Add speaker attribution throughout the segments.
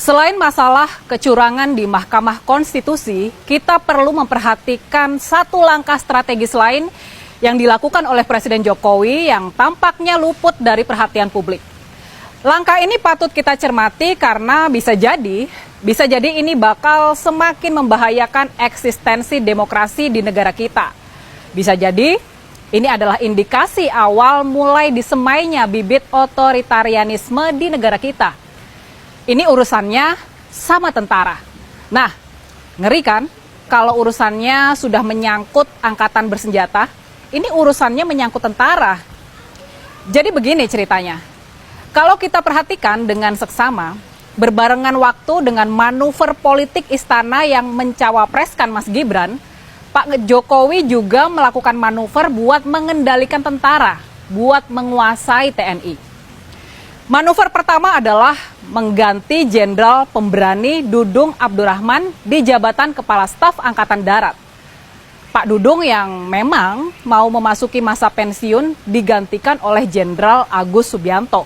Speaker 1: Selain masalah kecurangan di Mahkamah Konstitusi, kita perlu memperhatikan satu langkah strategis lain yang dilakukan oleh Presiden Jokowi yang tampaknya luput dari perhatian publik. Langkah ini patut kita cermati karena bisa jadi ini bakal semakin membahayakan eksistensi demokrasi di negara kita. Bisa jadi ini adalah indikasi awal mulai disemainya bibit otoritarianisme di negara kita. Ini urusannya sama tentara. Nah, ngeri kan kalau urusannya sudah menyangkut angkatan bersenjata, ini urusannya menyangkut tentara. Jadi begini ceritanya, kalau kita perhatikan dengan seksama, berbarengan waktu dengan manuver politik istana yang mencawapreskan Mas Gibran, Pak Jokowi juga melakukan manuver buat mengendalikan tentara, buat menguasai TNI. Manuver pertama adalah mengganti Jenderal Pemberani Dudung Abdurrahman di jabatan Kepala Staf Angkatan Darat. Pak Dudung yang memang mau memasuki masa pensiun digantikan oleh Jenderal Agus Subianto.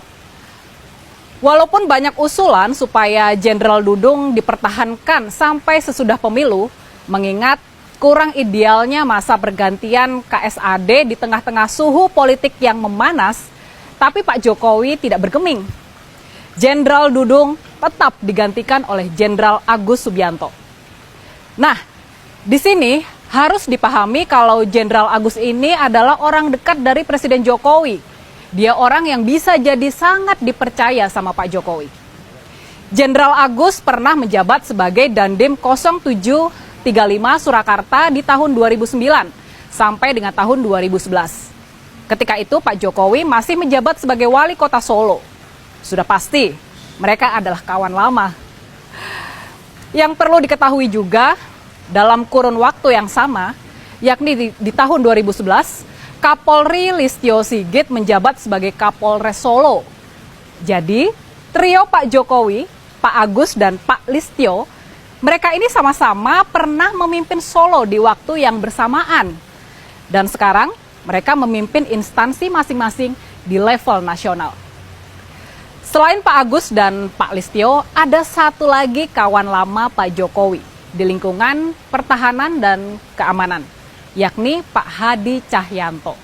Speaker 1: Walaupun banyak usulan supaya Jenderal Dudung dipertahankan sampai sesudah pemilu, mengingat kurang idealnya masa pergantian KSAD di tengah-tengah suhu politik yang memanas, tapi Pak Jokowi tidak bergeming. Jenderal Dudung tetap digantikan oleh Jenderal Agus Subianto. Nah, di sini harus dipahami kalau Jenderal Agus ini adalah orang dekat dari Presiden Jokowi. Dia orang yang bisa jadi sangat dipercaya sama Pak Jokowi. Jenderal Agus pernah menjabat sebagai Dandim 0735 Surakarta di tahun 2009 sampai dengan tahun 2011. Ketika itu Pak Jokowi masih menjabat sebagai wali kota Solo. Sudah pasti mereka adalah kawan lama. Yang perlu diketahui juga, dalam kurun waktu yang sama, yakni di tahun 2011, Kapolri Listio Sigit menjabat sebagai Kapolres Solo. Jadi, trio Pak Jokowi, Pak Agus, dan Pak Listio, mereka ini sama-sama pernah memimpin Solo di waktu yang bersamaan. Dan sekarang, mereka memimpin instansi masing-masing di level nasional. Selain Pak Agus dan Pak Listio, ada satu lagi kawan lama Pak Jokowi di lingkungan pertahanan dan keamanan, yakni Pak Hadi Cahyanto,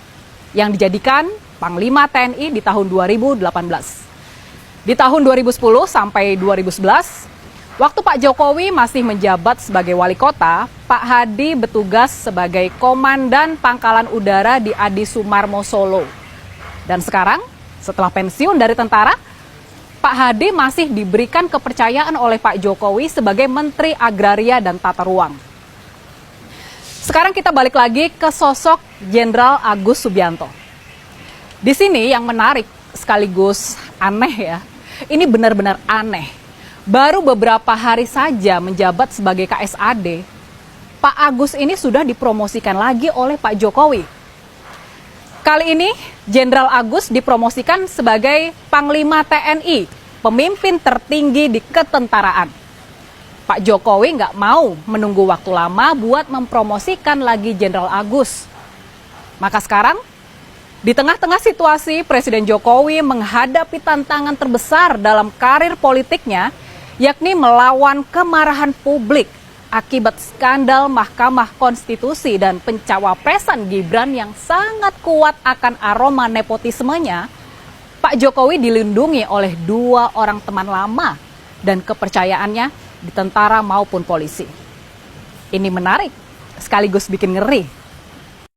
Speaker 1: yang dijadikan Panglima TNI di tahun 2018. Di tahun 2010 sampai 2011, waktu Pak Jokowi masih menjabat sebagai wali kota, Pak Hadi bertugas sebagai Komandan Pangkalan Udara di Adi Sumarmo Solo. Dan sekarang, setelah pensiun dari tentara, Pak Hadi masih diberikan kepercayaan oleh Pak Jokowi sebagai Menteri Agraria dan Tata Ruang. Sekarang kita balik lagi ke sosok Jenderal Agus Subianto. Di sini yang menarik sekaligus aneh ya, ini benar-benar aneh. Baru beberapa hari saja menjabat sebagai KSAD, Pak Agus ini sudah dipromosikan lagi oleh Pak Jokowi. Kali ini, Jenderal Agus dipromosikan sebagai Panglima TNI, pemimpin tertinggi di ketentaraan. Pak Jokowi nggak mau menunggu waktu lama buat mempromosikan lagi Jenderal Agus. Maka sekarang, di tengah-tengah situasi Presiden Jokowi menghadapi tantangan terbesar dalam karir politiknya, yakni melawan kemarahan publik akibat skandal Mahkamah Konstitusi dan pencawapresan Gibran yang sangat kuat akan aroma nepotismenya, Pak Jokowi dilindungi oleh dua orang teman lama dan kepercayaannya di tentara maupun polisi. Ini menarik, sekaligus bikin ngeri.